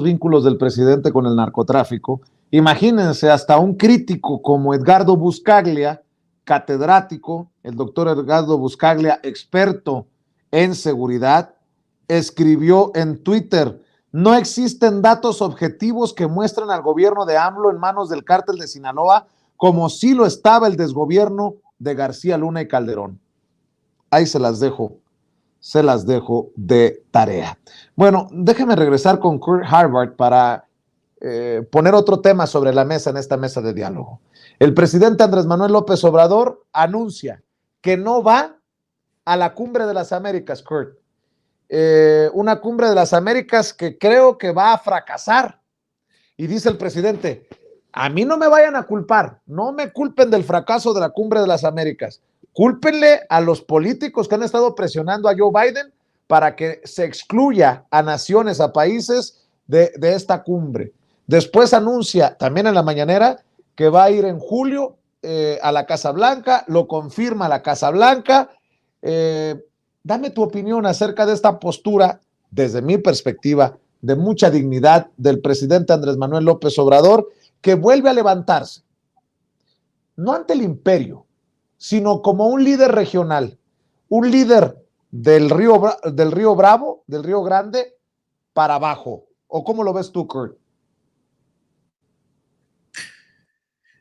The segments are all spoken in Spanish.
vínculos del presidente con el narcotráfico. Imagínense, hasta un crítico como Edgardo Buscaglia, catedrático, el doctor Edgardo Buscaglia, experto en seguridad, escribió en Twitter: no existen datos objetivos que muestren al gobierno de AMLO en manos del cártel de Sinaloa, como sí lo estaba el desgobierno de García Luna y Calderón. Ahí se las dejo de tarea. Bueno, déjeme regresar con Kurt Harvard para poner otro tema sobre la mesa en esta mesa de diálogo. El presidente Andrés Manuel López Obrador anuncia que no va a la Cumbre de las Américas, Kurt. Una Cumbre de las Américas que creo que va a fracasar. Y dice el presidente: a mí no me vayan a culpar, no me culpen del fracaso de la Cumbre de las Américas. Cúlpenle a los políticos que han estado presionando a Joe Biden para que se excluya a naciones, a países de esta cumbre. Después anuncia también en la mañanera que va a ir en julio a la Casa Blanca, lo confirma la Casa Blanca. Dame tu opinión acerca de esta postura, desde mi perspectiva, de mucha dignidad del presidente Andrés Manuel López Obrador, que vuelve a levantarse, no ante el imperio, sino como un líder regional, un líder del Río Bravo, del Río Grande, para abajo. ¿O cómo lo ves tú, Kurt?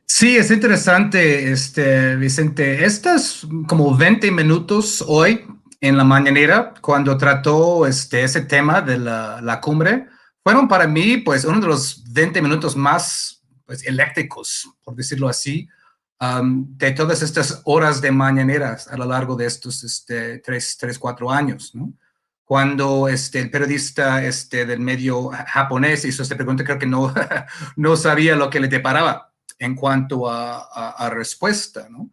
Sí, es interesante, Vicente. Estos como 20 minutos hoy en la mañanera, cuando trató ese tema de la cumbre, fueron para mí, pues, uno de los 20 minutos más, pues, eléctricos, por decirlo así, de todas estas horas de mañaneras a lo largo de estos 4 años, ¿no? Cuando el periodista del medio japonés hizo esta pregunta, creo que no, no sabía lo que le deparaba en cuanto a respuesta, ¿no?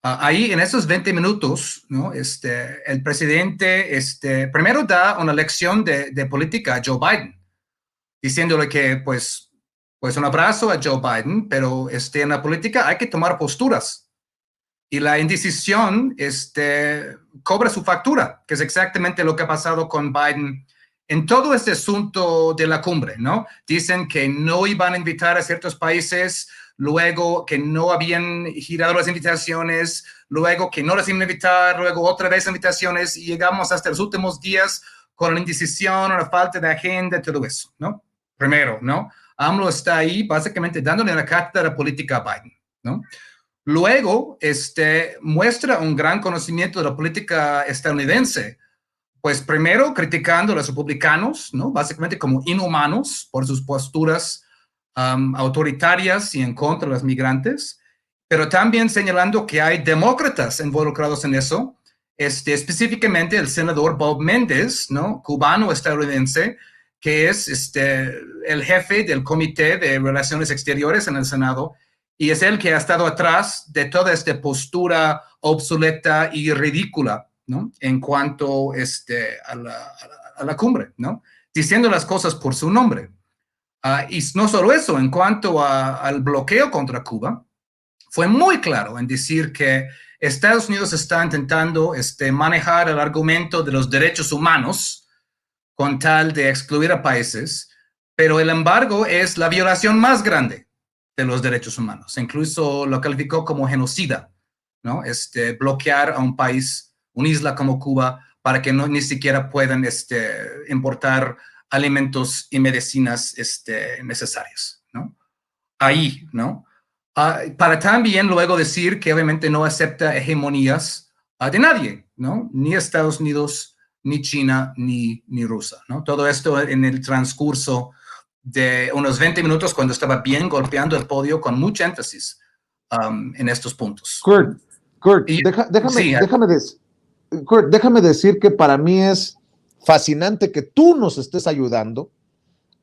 Ahí en esos 20 minutos, ¿no? El presidente primero da una lección de política a Joe Biden, diciéndole que pues un abrazo a Joe Biden, pero en la política hay que tomar posturas. Y la indecisión cobra su factura, que es exactamente lo que ha pasado con Biden en todo este asunto de la cumbre, ¿no? Dicen que no iban a invitar a ciertos países, luego que no habían girado las invitaciones, luego que no las iban a invitar, luego otra vez invitaciones, y llegamos hasta los últimos días con la indecisión, una falta de agenda, todo eso, ¿no? Primero, ¿no? AMLO está ahí básicamente dándole la cátedra política a Biden, ¿no? Luego, muestra un gran conocimiento de la política estadounidense, pues primero criticando a los republicanos, ¿no? Básicamente como inhumanos por sus posturas autoritarias y en contra de los migrantes, pero también señalando que hay demócratas involucrados en eso, específicamente el senador Bob Méndez, ¿no? Cubano-estadounidense, que es el jefe del Comité de Relaciones Exteriores en el Senado, y es él que ha estado atrás de toda esta postura obsoleta y ridícula, ¿no? En cuanto a la cumbre, ¿no? Diciendo las cosas por su nombre. Y no solo eso, en cuanto al bloqueo contra Cuba, fue muy claro en decir que Estados Unidos está intentando manejar el argumento de los derechos humanos con tal de excluir a países, pero el embargo es la violación más grande de los derechos humanos. Incluso lo calificó como genocida, ¿no? Bloquear a un país, una isla como Cuba, para que ni siquiera puedan importar alimentos y medicinas necesarias, ¿no? Ahí, ¿no? Para también luego decir que obviamente no acepta hegemonías de nadie, ¿no? Ni Estados Unidos, ni China, ni Rusia, ¿no? Todo esto en el transcurso de unos 20 minutos, cuando estaba bien golpeando el podio con mucha énfasis en estos puntos. Kurt, déjame decir que para mí es fascinante que tú nos estés ayudando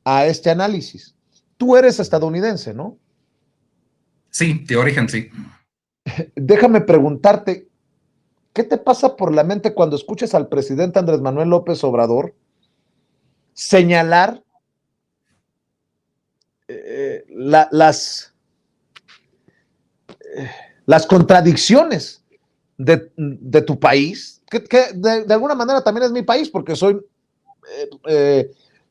a este análisis. Tú eres estadounidense, ¿no? Sí, de origen, sí. Déjame preguntarte, ¿qué te pasa por la mente cuando escuchas al presidente Andrés Manuel López Obrador señalar las contradicciones de tu país, que de alguna manera también es mi país, porque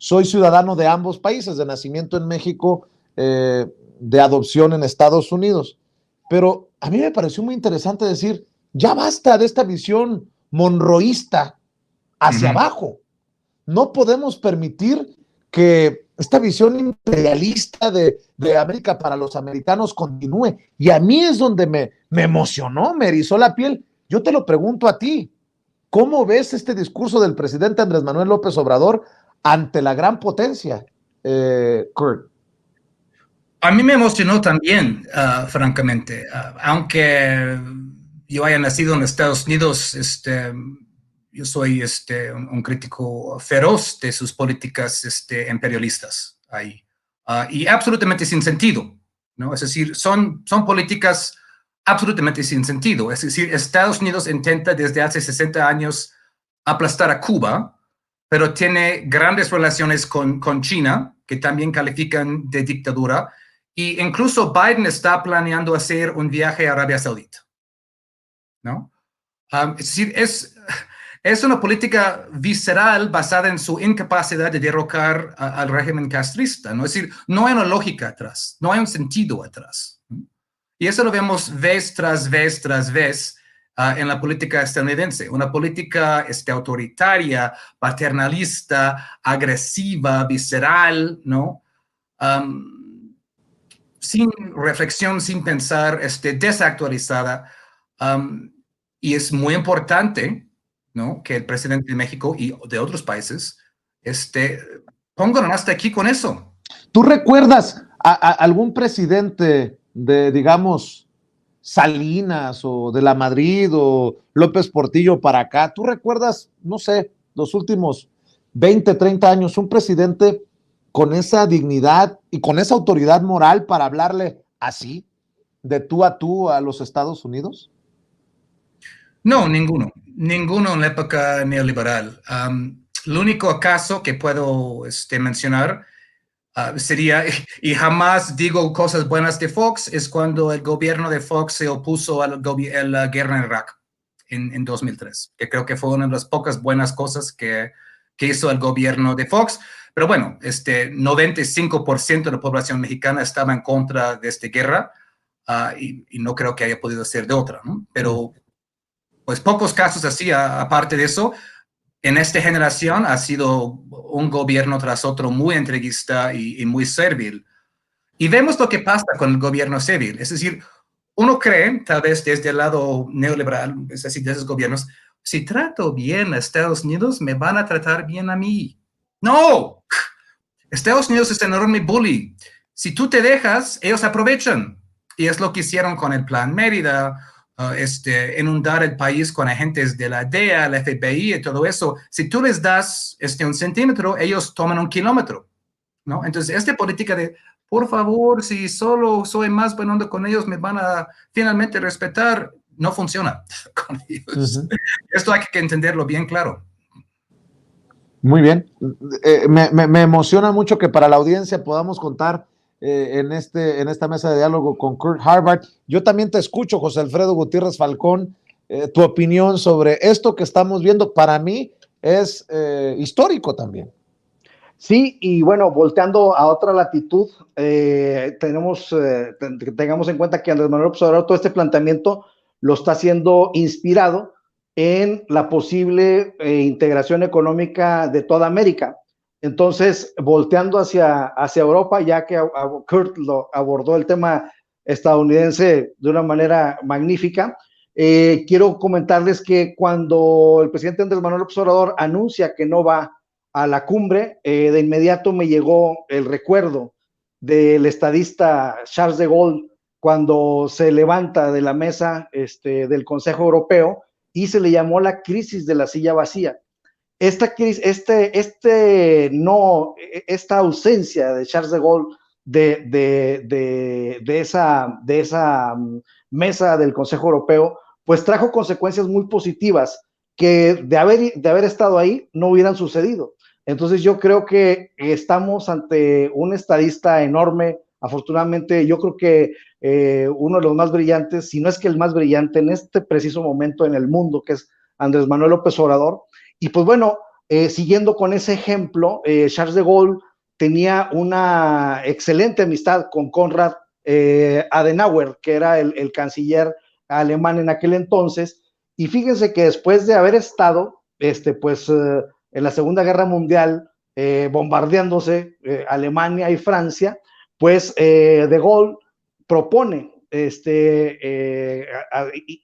soy ciudadano de ambos países, de nacimiento en México, de adopción en Estados Unidos. Pero a mí me pareció muy interesante decir, ya basta de esta visión monroísta hacia abajo. No podemos permitir que esta visión imperialista de América para los americanos continúe. Y a mí es donde me emocionó, me erizó la piel. Yo te lo pregunto a ti, ¿cómo ves este discurso del presidente Andrés Manuel López Obrador ante la gran potencia, Kurt? A mí me emocionó también, francamente, aunque yo haya nacido en Estados Unidos, yo soy un crítico feroz de sus políticas imperialistas ahí, y absolutamente sin sentido, ¿no? Es decir, son políticas absolutamente sin sentido. Es decir, Estados Unidos intenta desde hace 60 años aplastar a Cuba, pero tiene grandes relaciones con China, que también califican de dictadura, y incluso Biden está planeando hacer un viaje a Arabia Saudita, ¿no? Es decir, es una política visceral basada en su incapacidad de derrocar al régimen castrista, ¿no? Es decir, no hay una lógica atrás, no hay un sentido atrás, ¿no? Y eso lo vemos vez tras vez tras vez en la política estadounidense, una política autoritaria, paternalista, agresiva, visceral, ¿no? Sin reflexión, sin pensar, desactualizada. Y es muy importante, ¿no?, que el presidente de México y de otros países pongan hasta aquí con eso. ¿Tú recuerdas a algún presidente de, digamos, Salinas o de la Madrid o López Portillo para acá? ¿Tú recuerdas, no sé, los últimos 20, 30 años, un presidente con esa dignidad y con esa autoridad moral para hablarle así, de tú a los Estados Unidos? No, ninguno en la época neoliberal. El único caso que puedo mencionar sería, y jamás digo cosas buenas de Fox, es cuando el gobierno de Fox se opuso a la guerra en Irak en 2003, que creo que fue una de las pocas buenas cosas que hizo el gobierno de Fox. Pero bueno, 95% de la población mexicana estaba en contra de esta guerra, y no creo que haya podido ser de otra, ¿no? Pero pues pocos casos así. Aparte de eso, en esta generación ha sido un gobierno tras otro muy entreguista y muy servil. Y vemos lo que pasa con el gobierno servil. Es decir, uno cree, tal vez desde el lado neoliberal, es decir, de esos gobiernos, si trato bien a Estados Unidos, me van a tratar bien a mí. ¡No! Estados Unidos es un enorme bully. Si tú te dejas, ellos aprovechan. Y es lo que hicieron con el Plan Mérida, inundar el país con agentes de la DEA, la FBI y todo eso. Si tú les das 1 centímetro, ellos toman 1 kilómetro, ¿no? Entonces, esta política de, por favor, si solo soy más buena onda con ellos, me van a finalmente respetar, no funciona con ellos. Esto hay que entenderlo bien claro. Muy bien. Me emociona mucho que para la audiencia podamos contar en esta mesa de diálogo con Kurt Harbaugh. Yo también te escucho, José Alfredo Gutiérrez Falcón, tu opinión sobre esto que estamos viendo. Para mí es histórico también. Sí, y bueno, volteando a otra latitud, tengamos en cuenta que Andrés Manuel López Obrador todo este planteamiento lo está haciendo inspirado en la posible integración económica de toda América. Entonces, volteando hacia Europa, ya que Kurt lo abordó el tema estadounidense de una manera magnífica, quiero comentarles que cuando el presidente Andrés Manuel López Obrador anuncia que no va a la cumbre, de inmediato me llegó el recuerdo del estadista Charles de Gaulle cuando se levanta de la mesa del Consejo Europeo y se le llamó la crisis de la silla vacía. Esta crisis, esta ausencia de Charles de Gaulle de esa mesa del Consejo Europeo, pues trajo consecuencias muy positivas que de haber estado ahí no hubieran sucedido. Entonces yo creo que estamos ante un estadista enorme. Afortunadamente yo creo que uno de los más brillantes, si no es que el más brillante en este preciso momento en el mundo, que es Andrés Manuel López Obrador. Y pues bueno, siguiendo con ese ejemplo, Charles de Gaulle tenía una excelente amistad con Konrad Adenauer, que era el canciller alemán en aquel entonces, y fíjense que después de haber estado, en la Segunda Guerra Mundial, bombardeándose Alemania y Francia, pues de Gaulle propone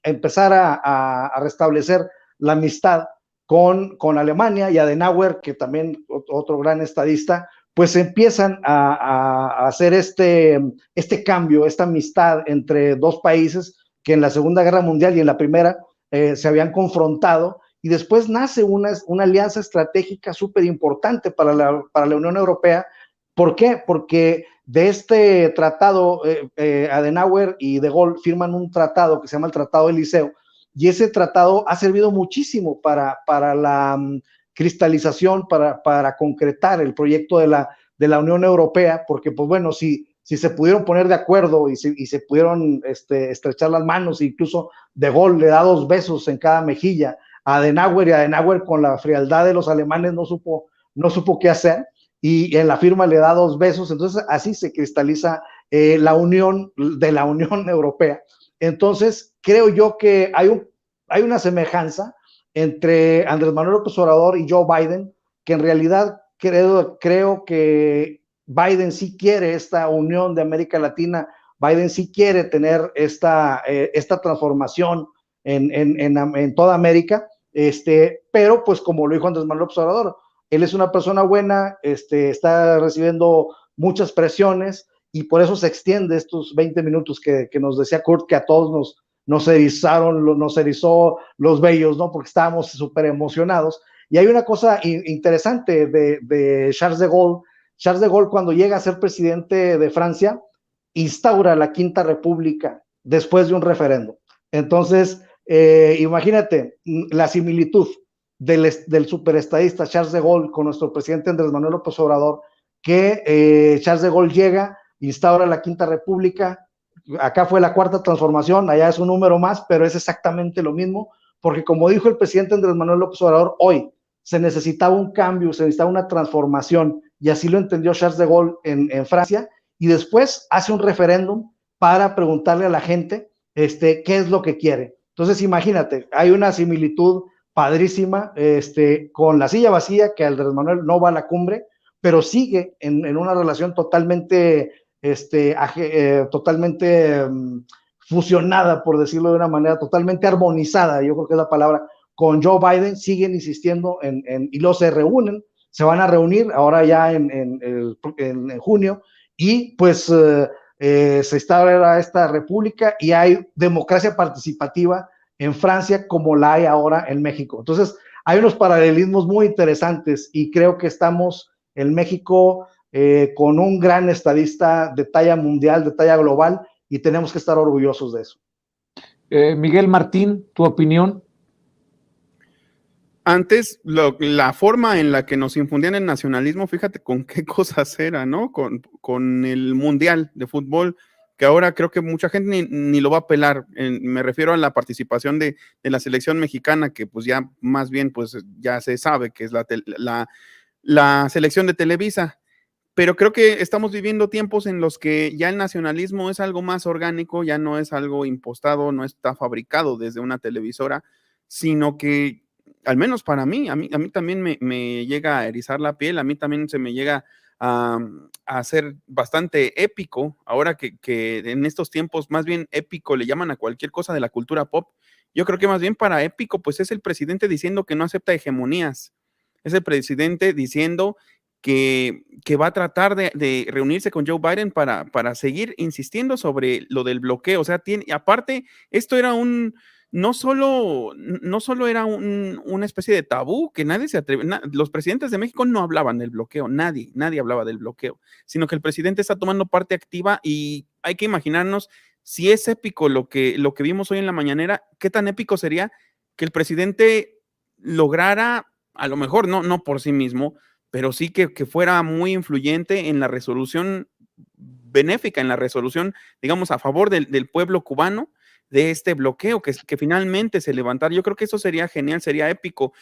empezar a restablecer la amistad con Alemania, y Adenauer, que también otro gran estadista, pues empiezan a hacer este cambio, esta amistad entre dos países que en la Segunda Guerra Mundial y en la Primera se habían confrontado, y después nace una alianza estratégica súper importante para la Unión Europea. ¿Por qué? Porque de este tratado, Adenauer y de Gaulle firman un tratado que se llama el Tratado de Liceo, y ese tratado ha servido muchísimo para la cristalización, para concretar el proyecto de la Unión Europea, porque pues bueno, si se pudieron poner de acuerdo y se pudieron estrechar las manos, incluso de Gaulle le da 2 besos en cada mejilla a Adenauer, y Adenauer, con la frialdad de los alemanes, no supo qué hacer, y en la firma le da 2 besos. Entonces así se cristaliza la unión de la Unión Europea. Entonces creo yo que hay una semejanza entre Andrés Manuel López Obrador y Joe Biden, que en realidad creo que Biden sí quiere esta unión de América Latina. Biden sí quiere tener esta transformación en toda América, pero pues como lo dijo Andrés Manuel López Obrador, él es una persona buena, está recibiendo muchas presiones, y por eso se extiende estos 20 minutos que nos decía Kurt, que a todos nos erizó los vellos, ¿no? Porque estábamos súper emocionados. Y hay una cosa interesante de Charles de Gaulle. Charles de Gaulle, cuando llega a ser presidente de Francia, instaura la Quinta República después de un referendo. Entonces, imagínate la similitud del superestadista Charles de Gaulle con nuestro presidente Andrés Manuel López Obrador, que Charles de Gaulle llega, instaura la Quinta República. Acá fue la Cuarta Transformación, allá es un número más, pero es exactamente lo mismo, porque como dijo el presidente Andrés Manuel López Obrador hoy, se necesitaba un cambio, se necesitaba una transformación, y así lo entendió Charles de Gaulle en Francia, y después hace un referéndum para preguntarle a la gente qué es lo que quiere. Entonces imagínate, hay una similitud padrísima con la silla vacía, que Andrés Manuel no va a la cumbre, pero sigue en una relación totalmente fusionada, por decirlo de una manera, totalmente armonizada, yo creo que es la palabra, con Joe Biden. Siguen insistiendo y luego se reúnen, se van a reunir ahora ya en junio, y pues se instaura esta república, y hay democracia participativa en Francia como la hay ahora en México. Entonces hay unos paralelismos muy interesantes, y creo que estamos en México con un gran estadista de talla mundial, de talla global, y tenemos que estar orgullosos de eso. Miguel Martín, ¿tu opinión? Antes, la forma en la que nos infundían el nacionalismo, fíjate con qué cosas era, ¿no? Con el Mundial de Fútbol, que ahora creo que mucha gente ni lo va a pelar. Me refiero a la participación de la selección mexicana, que pues ya más bien pues ya se sabe que es la selección de Televisa. Pero creo que estamos viviendo tiempos en los que ya el nacionalismo es algo más orgánico, ya no es algo impostado, no está fabricado desde una televisora, sino que, al menos para mí, a mí también me llega a erizar la piel, a mí también se me llega a ser bastante épico, ahora que en estos tiempos más bien épico le llaman a cualquier cosa de la cultura pop. Yo creo que más bien para épico pues es el presidente diciendo que no acepta hegemonías, es el presidente diciendo que va a tratar de reunirse con Joe Biden para seguir insistiendo sobre lo del bloqueo. O sea, aparte, esto era no solo era una especie de tabú, que nadie se atreve, los presidentes de México no hablaban del bloqueo, nadie hablaba del bloqueo, sino que el presidente está tomando parte activa, y hay que imaginarnos, si es épico lo que vimos hoy en la mañanera, qué tan épico sería que el presidente lograra, a lo mejor no por sí mismo, pero sí que fuera muy influyente en la resolución benéfica, en la resolución, digamos, a favor del pueblo cubano, de este bloqueo, que finalmente se levantara. Yo creo que eso sería genial, sería épico.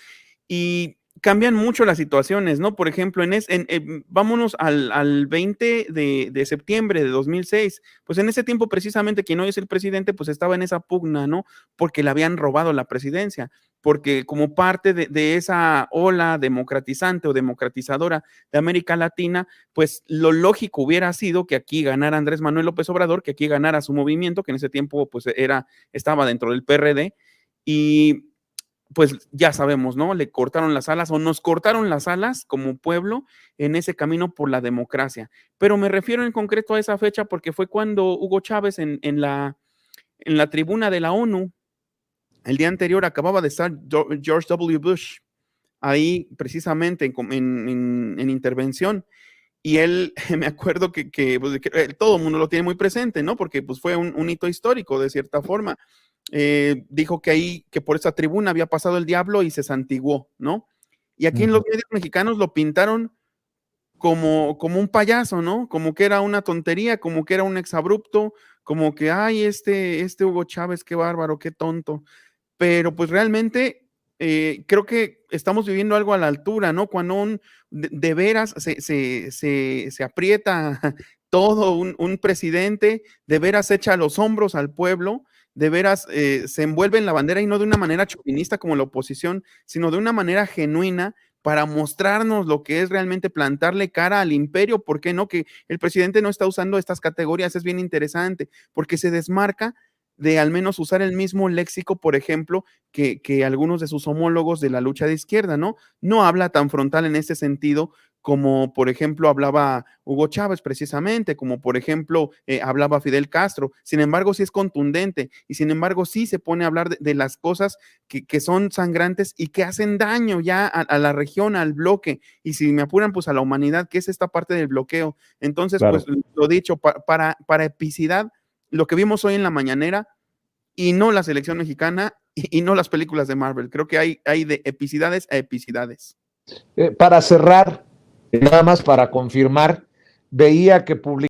Y cambian mucho las situaciones, ¿no? Por ejemplo, vámonos al 20 de septiembre de 2006, pues en ese tiempo precisamente quien hoy es el presidente, pues estaba en esa pugna, ¿no? Porque le habían robado la presidencia, porque como parte de esa ola democratizante o democratizadora de América Latina, pues lo lógico hubiera sido que aquí ganara Andrés Manuel López Obrador, que aquí ganara su movimiento, que en ese tiempo pues estaba dentro del PRD, y pues ya sabemos, ¿no? Le cortaron las alas o nos cortaron las alas como pueblo en ese camino por la democracia. Pero me refiero en concreto a esa fecha porque fue cuando Hugo Chávez en la tribuna de la ONU, el día anterior acababa de estar George W. Bush ahí precisamente en intervención. Y él, me acuerdo que todo el mundo lo tiene muy presente, ¿no? Porque pues fue un hito histórico de cierta forma. Dijo que por esa tribuna había pasado el diablo y se santiguó, ¿no? Y aquí en los medios mexicanos lo pintaron como un payaso, ¿no? Como que era una tontería, como que era un exabrupto, como que, ay, este Hugo Chávez, qué bárbaro, qué tonto. Pero pues realmente creo que estamos viviendo algo a la altura, ¿no? Cuando de veras se aprieta todo un presidente, de veras echa los hombros al pueblo, de veras se envuelve en la bandera y no de una manera chauvinista como la oposición, sino de una manera genuina para mostrarnos lo que es realmente plantarle cara al imperio. ¿Por qué no? Que el presidente no está usando estas categorías, es bien interesante, porque se desmarca de al menos usar el mismo léxico, por ejemplo, que algunos de sus homólogos de la lucha de izquierda, ¿no? No habla tan frontal en ese sentido como, por ejemplo, hablaba Hugo Chávez precisamente, como, por ejemplo, hablaba Fidel Castro. Sin embargo, sí es contundente y, sin embargo, sí se pone a hablar de las cosas que son sangrantes y que hacen daño ya a la región, al bloque, y si me apuran, pues a la humanidad, que es esta parte del bloqueo. Entonces, claro, pues lo dicho, para epicidad, lo que vimos hoy en la mañanera, y no la selección mexicana y no las películas de Marvel. Creo que hay de epicidades a epicidades. Para cerrar, nada más para confirmar, veía que publicó